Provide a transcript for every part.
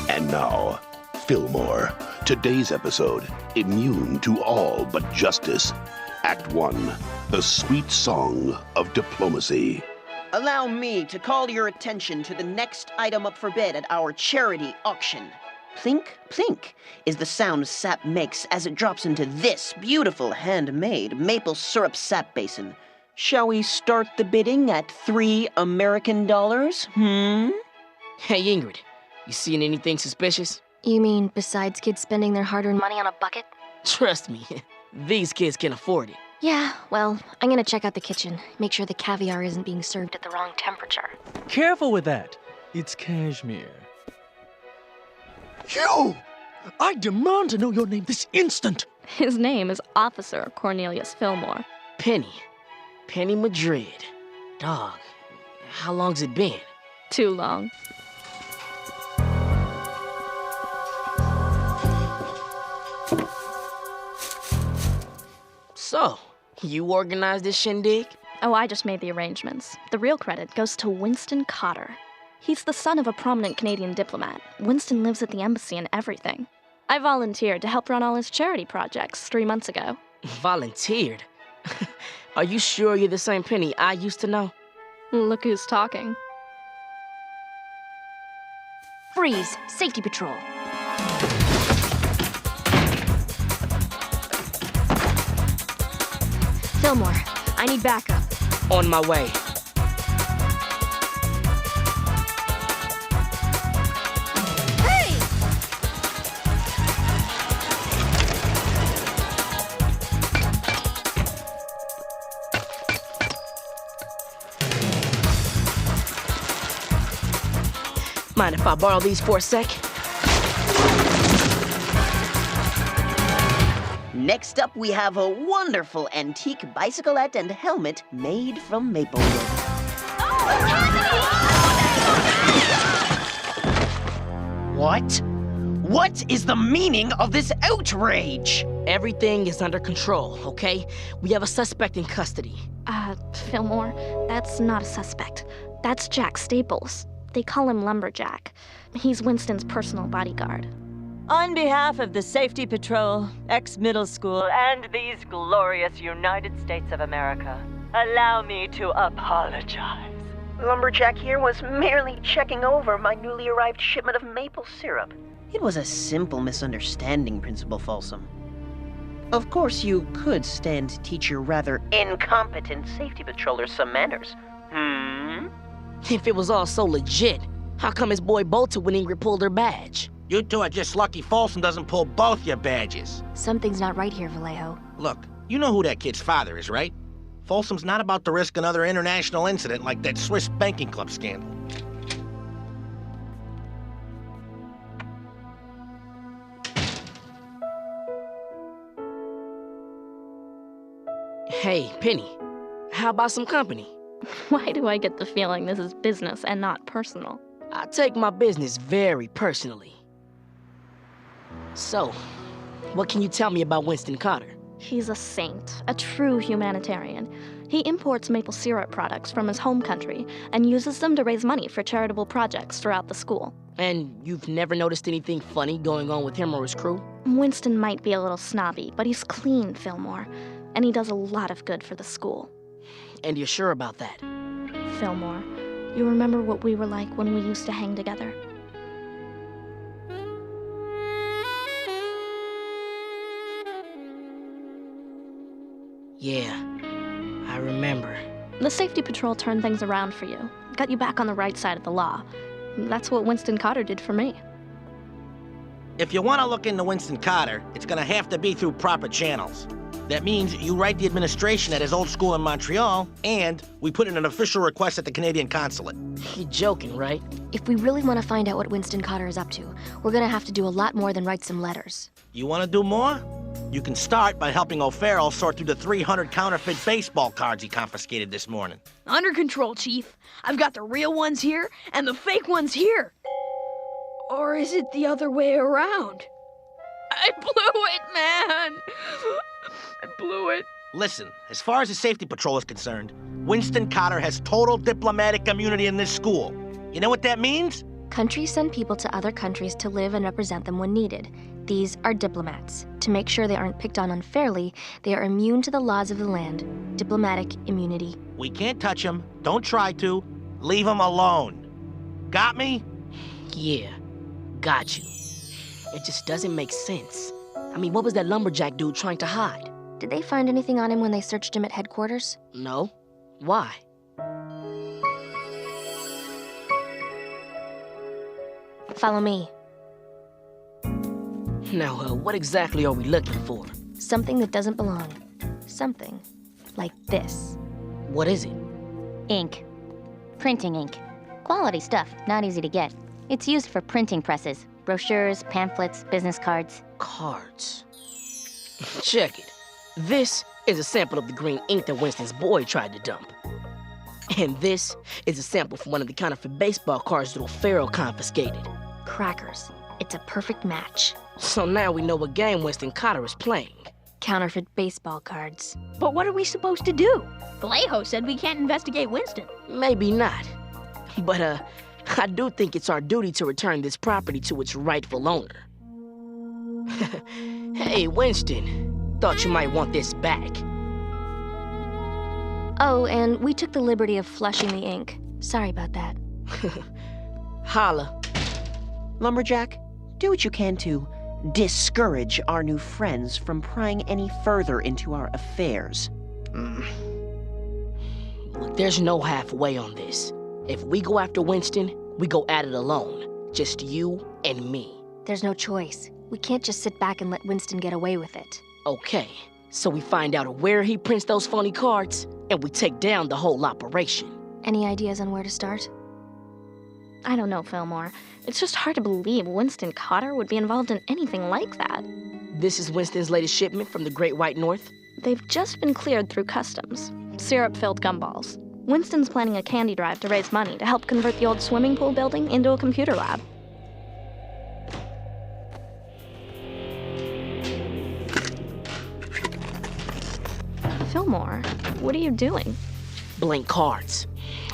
And now, Fillmore. Today's episode, Immune to All But Justice. Act 1, The Sweet Song of Diplomacy. Allow me to call your attention to the next item up for bid at our charity auction. Plink, plink is the sound sap makes as it drops into this beautiful handmade maple syrup sap basin. Shall we start the bidding at $3 American? Hey, Ingrid, you seen anything suspicious? You mean besides kids spending their hard-earned money on a bucket? Trust me, these kids can afford it. Yeah, well, I'm gonna check out the kitchen. Make sure the caviar isn't being served at the wrong temperature. Careful with that. It's cashmere. You! I demand to know your name this instant! His name is Officer Cornelius Fillmore. Penny Madrid. Dog, how long's it been? Too long. So, you organized this shindig? Oh, I just made the arrangements. The real credit goes to Winston Cotter. He's the son of a prominent Canadian diplomat. Winston lives at the embassy and everything. I volunteered to help run all his charity projects 3 months ago. Volunteered? Are you sure you're the same Penny I used to know? Look who's talking. Freeze! Safety patrol. Fillmore, I need backup. On my way. Hey! Mind if I borrow these for a sec? Next up, we have a wonderful antique bicyclette and helmet made from maple wood. What? What is the meaning of this outrage? Everything is under control, okay? We have a suspect in custody. Fillmore, that's not a suspect. That's Jack Staples. They call him Lumberjack. He's Winston's personal bodyguard. On behalf of the Safety Patrol, ex-middle school, and these glorious United States of America, allow me to apologize. Lumberjack here was merely checking over my newly arrived shipment of maple syrup. It was a simple misunderstanding, Principal Folsom. Of course, you could stand to teach your rather incompetent safety patroller some manners. If it was all so legit, how come his boy bolted when Ingrid pulled her badge? You two are just lucky Folsom doesn't pull both your badges. Something's not right here, Vallejo. Look, you know who that kid's father is, right? Folsom's not about to risk another international incident like that Swiss banking club scandal. Hey, Penny, how about some company? Why do I get the feeling this is business and not personal? I take my business very personally. So, what can you tell me about Winston Cotter? He's a saint, a true humanitarian. He imports maple syrup products from his home country and uses them to raise money for charitable projects throughout the school. And you've never noticed anything funny going on with him or his crew? Winston might be a little snobby, but he's clean, Fillmore, and he does a lot of good for the school. And you're sure about that? Fillmore, you remember what we were like when we used to hang together? Yeah, I remember. The safety patrol turned things around for you, got you back on the right side of the law. That's what Winston Carter did for me. If you want to look into Winston Carter, it's gonna have to be through proper channels. That means you write the administration at his old school in Montreal, and we put in an official request at the Canadian consulate. You're joking, right? If we really want to find out what Winston Carter is up to, we're gonna have to do a lot more than write some letters. You want to do more? You can start by helping O'Farrell sort through the 300 counterfeit baseball cards he confiscated this morning. Under control, Chief. I've got the real ones here and the fake ones here. Or is it the other way around? I blew it, man. I blew it. Listen, as far as the safety patrol is concerned, Winston Carter has total diplomatic immunity in this school. You know what that means? Countries send people to other countries to live and represent them when needed. These are diplomats. To make sure they aren't picked on unfairly, they are immune to the laws of the land. Diplomatic immunity. We can't touch him. Don't try to. Leave him alone. Got me? Yeah, got you. It just doesn't make sense. I mean, what was that lumberjack dude trying to hide? Did they find anything on him when they searched him at headquarters? No. Why? Follow me. Now, what exactly are we looking for? Something that doesn't belong. Something like this. What is it? Ink. Printing ink. Quality stuff, not easy to get. It's used for printing presses, brochures, pamphlets, business cards. Cards. Check it. This is a sample of the green ink that Winston's boy tried to dump. And this is a sample from one of the counterfeit baseball cards that O'Farrell confiscated. Crackers. It's a perfect match. So now we know what game Winston Carter is playing. Counterfeit baseball cards. But what are we supposed to do? Vallejo said we can't investigate Winston. Maybe not. But, I do think it's our duty to return this property to its rightful owner. Hey, Winston. Thought you might want this back. Oh, and we took the liberty of flushing the ink. Sorry about that. Holla. Lumberjack, do what you can to discourage our new friends from prying any further into our affairs. Look, there's no halfway on this. If we go after Winston, we go at it alone. Just you and me. There's no choice. We can't just sit back and let Winston get away with it. Okay, so we find out where he prints those phony cards, and we take down the whole operation. Any ideas on where to start? I don't know, Fillmore. It's just hard to believe Winston Carter would be involved in anything like that. This is Winston's latest shipment from the Great White North? They've just been cleared through customs. Syrup-filled gumballs. Winston's planning a candy drive to raise money to help convert the old swimming pool building into a computer lab. Fillmore, what are you doing? Blank cards.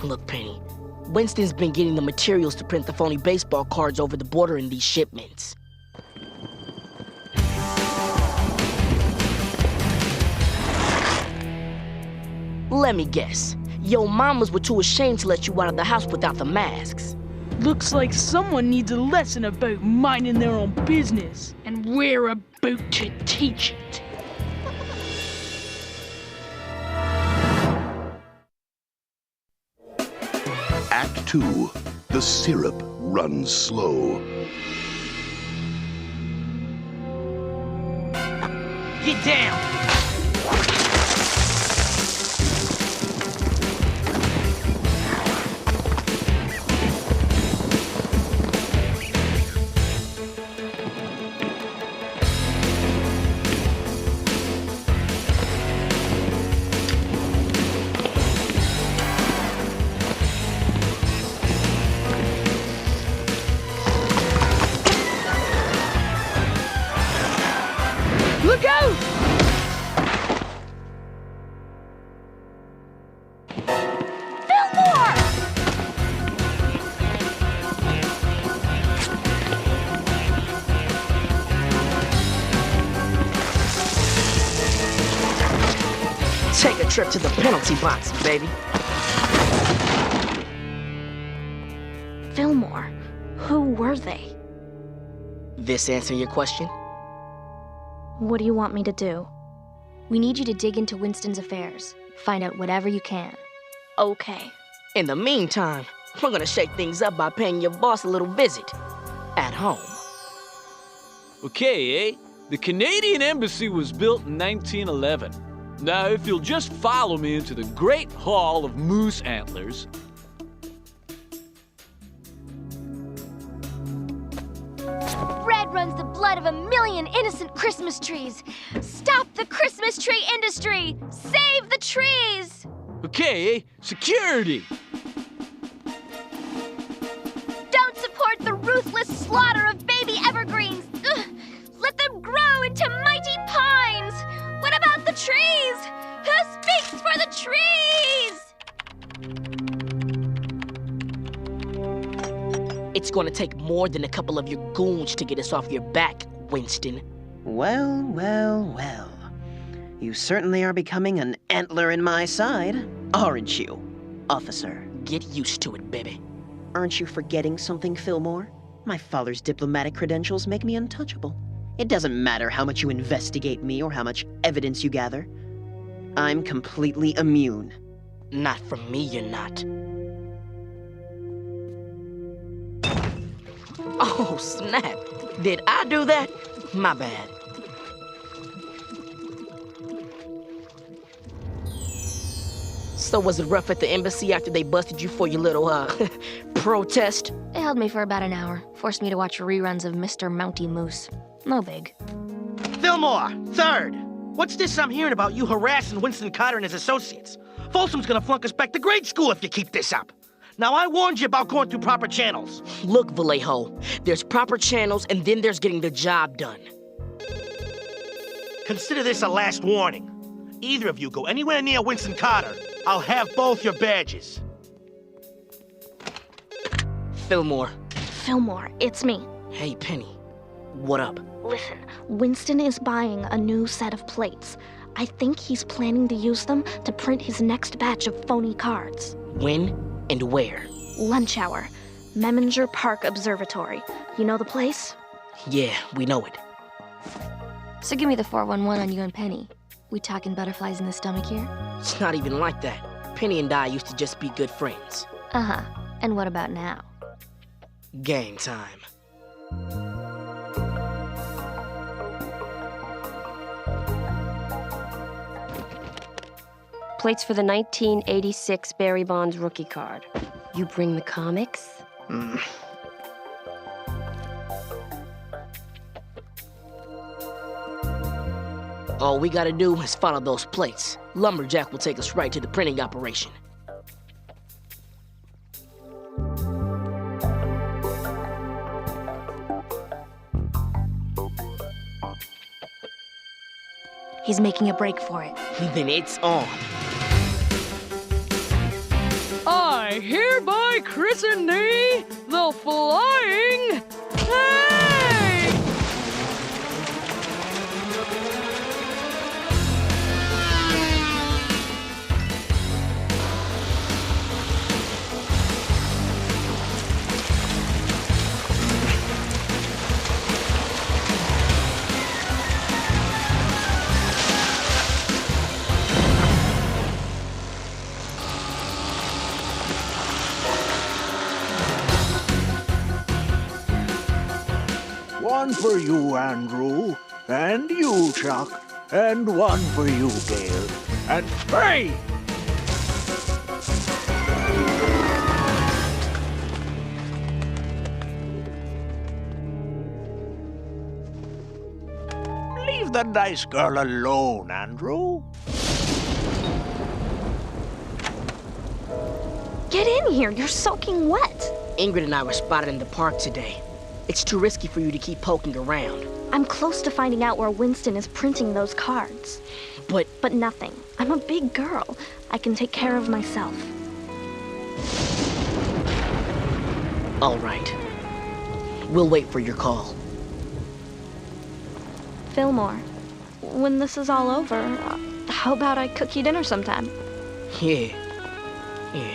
Look, Penny, Winston's been getting the materials to print the phony baseball cards over the border in these shipments. Let me guess. Yo mamas were too ashamed to let you out of the house without the masks. Looks like someone needs a lesson about minding their own business, and we're about to teach it. Act 2. The syrup runs slow. Get down! Look out! Fillmore! Take a trip to the penalty box, baby. Fillmore, who were they? This answer your question? What do you want me to do? We need you to dig into Winston's affairs. Find out whatever you can. Okay. In the meantime, we're gonna shake things up by paying your boss a little visit. At home. Okay, eh? The Canadian Embassy was built in 1911. Now, if you'll just follow me into the Great Hall of Moose Antlers. Red runs the blood of a million innocent Christmas trees. Stop the Christmas tree industry! Save the trees! Okay, eh? Security! Don't support the ruthless slaughter of baby evergreens! Ugh. Let them grow into mighty pines! What about the trees? Who speaks for the trees? It's gonna take more than a couple of your goons to get us off your back, Winston. Well, well, well. You certainly are becoming an antler in my side, aren't you, officer? Get used to it, baby. Aren't you forgetting something, Fillmore? My father's diplomatic credentials make me untouchable. It doesn't matter how much you investigate me or how much evidence you gather. I'm completely immune. Not from me, you're not. Oh, snap. Did I do that? My bad. So was it rough at the embassy after they busted you for your little, protest? They held me for about an hour, forced me to watch reruns of Mr. Mounty Moose. No big. Fillmore, third. What's this I'm hearing about you harassing Winston Carter and his associates? Folsom's gonna flunk us back to grade school if you keep this up. Now, I warned you about going through proper channels. Look, Vallejo, there's proper channels and then there's getting the job done. Consider this a last warning. Either of you go anywhere near Winston Carter, I'll have both your badges. Fillmore. Fillmore, it's me. Hey, Penny. What up? Listen, Winston is buying a new set of plates. I think he's planning to use them to print his next batch of phony cards. When and where? Lunch hour. Meminger Park Observatory. You know the place? Yeah, we know it. So give me the 411 on you and Penny. We talking butterflies in the stomach here? It's not even like that. Penny and I used to just be good friends. Uh-huh. And what about now? Game time. Plates for the 1986 Barry Bonds rookie card. You bring the comics? All we gotta do is follow those plates. Lumberjack will take us right to the printing operation. He's making a break for it. Then it's on. I hereby christen thee the Flying Hay! One for you, Andrew, and you, Chuck, and one for you, Gail, and hey! Leave the nice girl alone, Andrew. Get in here, you're soaking wet. Ingrid and I were spotted in the park today. It's too risky for you to keep poking around. I'm close to finding out where Winston is printing those cards. But nothing. I'm a big girl. I can take care of myself. All right. We'll wait for your call. Fillmore, when this is all over, how about I cook you dinner sometime? Yeah,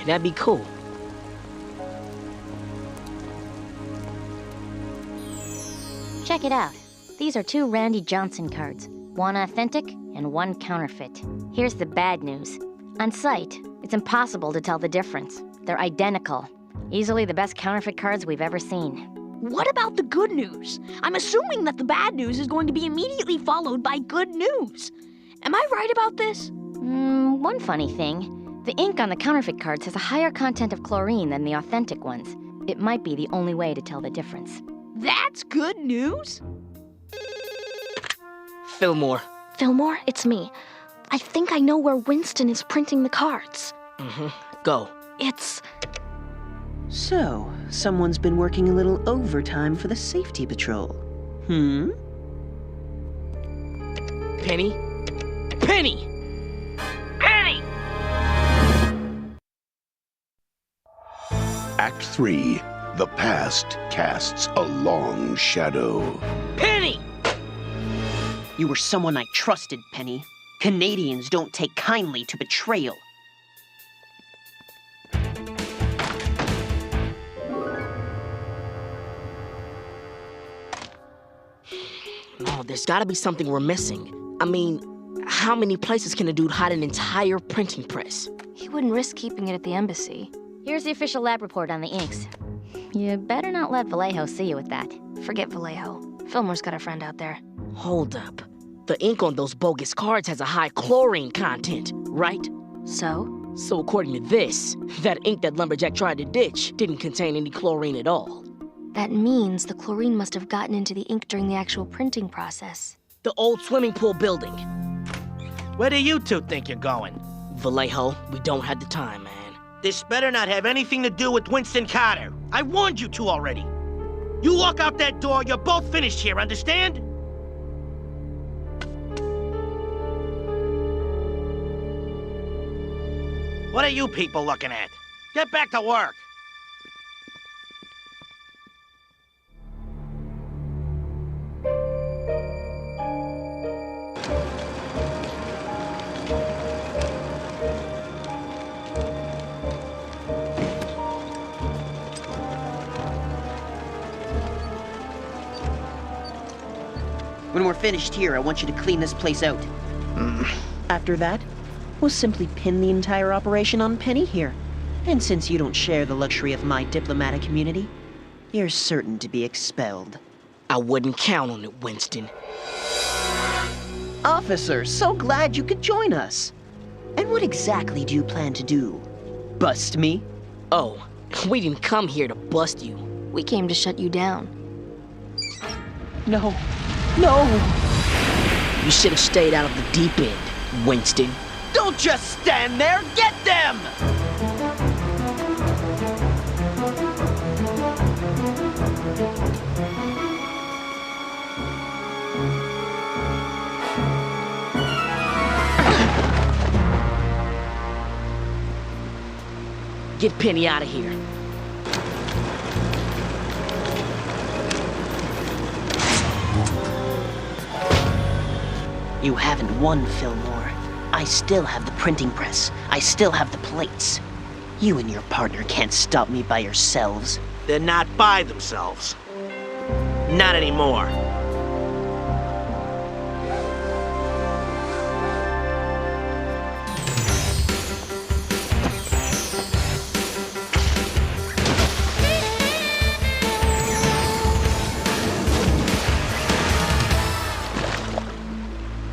that'd be cool. Check it out. These are 2 Randy Johnson cards. One authentic and one counterfeit. Here's the bad news. On site, it's It's impossible to tell the difference. They're identical. Easily the best counterfeit cards we've ever seen. What about the good news? I'm assuming that the bad news is going to be immediately followed by good news. Am I right about this? One funny thing. The ink on the counterfeit cards has a higher content of chlorine than the authentic ones. It might be the only way to tell the difference. That's good news? Fillmore. Fillmore, it's me. I think I know where Winston is printing the cards. Go. It's... So, someone's been working a little overtime for the safety patrol. Penny? Penny! Penny! Act 3. The past casts a long shadow. Penny! You were someone I trusted, Penny. Canadians don't take kindly to betrayal. Oh, there's gotta be something we're missing. I mean, how many places can a dude hide an entire printing press? He wouldn't risk keeping it at the embassy. Here's the official lab report on the inks. You better not let Vallejo see you with that. Forget Vallejo. Fillmore's got a friend out there. Hold up. The ink on those bogus cards has a high chlorine content, right? So? So according to this, that ink that Lumberjack tried to ditch didn't contain any chlorine at all. That means the chlorine must have gotten into the ink during the actual printing process. The old swimming pool building. Where do you two think you're going? Vallejo, we don't have the time, man. This better not have anything to do with Winston Carter. I warned you two already. You walk out that door, you're both finished here, understand? What are you people looking at? Get back to work. When we're finished here, I want you to clean this place out. After that, we'll simply pin the entire operation on Penny here. And since you don't share the luxury of my diplomatic immunity, you're certain to be expelled. I wouldn't count on it, Winston. Officer, so glad you could join us. And what exactly do you plan to do? Bust me? Oh, we didn't come here to bust you. We came to shut you down. No. No! You should have stayed out of the deep end, Winston. Don't just stand there! Get them! Get Penny out of here. You haven't won, Fillmore. I still have the printing press. I still have the plates. You and your partner can't stop me by yourselves. They're not by themselves. Not anymore.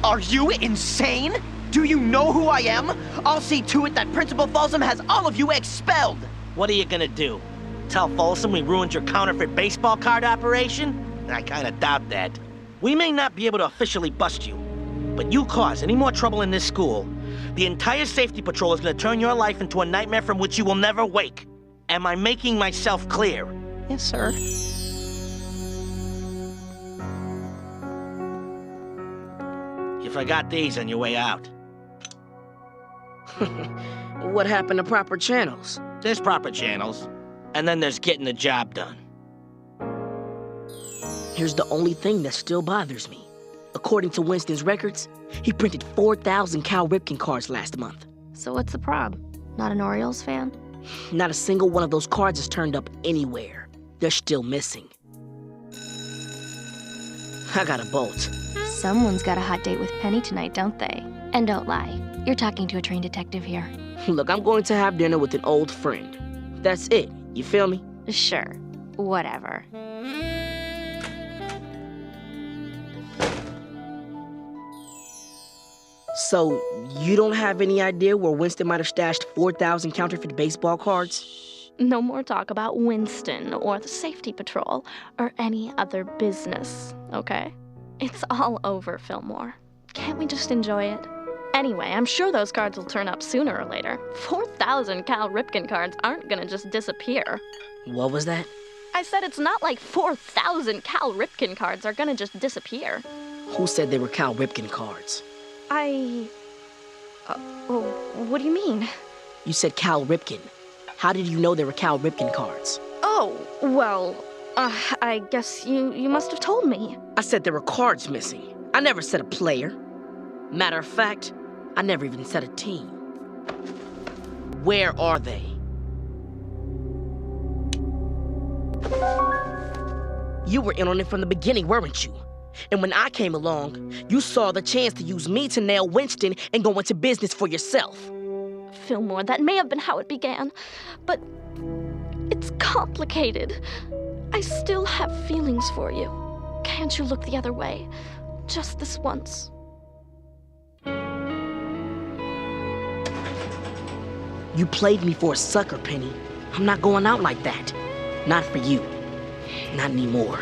Are you insane? Do you know who I am? I'll see to it that Principal Folsom has all of you expelled. What are you gonna do? Tell Folsom we ruined your counterfeit baseball card operation? I kinda doubt that. We may not be able to officially bust you, but you cause any more trouble in this school, the entire safety patrol is gonna turn your life into a nightmare from which you will never wake. Am I making myself clear? Yes, sir. You forgot these on your way out. What happened to proper channels? There's proper channels, and then there's getting the job done. Here's the only thing that still bothers me. According to Winston's records, he printed 4,000 Cal Ripken cards last month. So what's the prob? Not an Orioles fan? Not a single one of those cards has turned up anywhere. They're still missing. I got a bolt. Someone's got a hot date with Penny tonight, don't they? And don't lie. You're talking to a trained detective here. Look, I'm going to have dinner with an old friend. That's it. You feel me? Sure. Whatever. So, you don't have any idea where Winston might have stashed 4,000 counterfeit baseball cards? No more talk about Winston or the safety patrol or any other business, okay? It's all over, Fillmore. Can't we just enjoy it? Anyway, I'm sure those cards will turn up sooner or later. 4,000 Cal Ripken cards aren't gonna just disappear. What was that? I said it's not like 4,000 Cal Ripken cards are gonna just disappear. Who said they were Cal Ripken cards? What do you mean? You said Cal Ripken. How did you know they were Cal Ripken cards? Oh, well, I guess you must have told me. I said there were cards missing. I never said a player. Matter of fact, I never even said a team. Where are they? You were in on it from the beginning, weren't you? And when I came along, you saw the chance to use me to nail Winston and go into business for yourself. Fillmore, that may have been how it began, but it's complicated. I still have feelings for you. Can't you look the other way? Just this once. You played me for a sucker, Penny. I'm not going out like that. Not for you. Not anymore.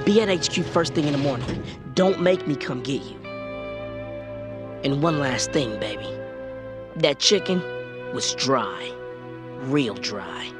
Be at HQ first thing in the morning. Don't make me come get you. And one last thing, baby. That chicken was dry. Real dry.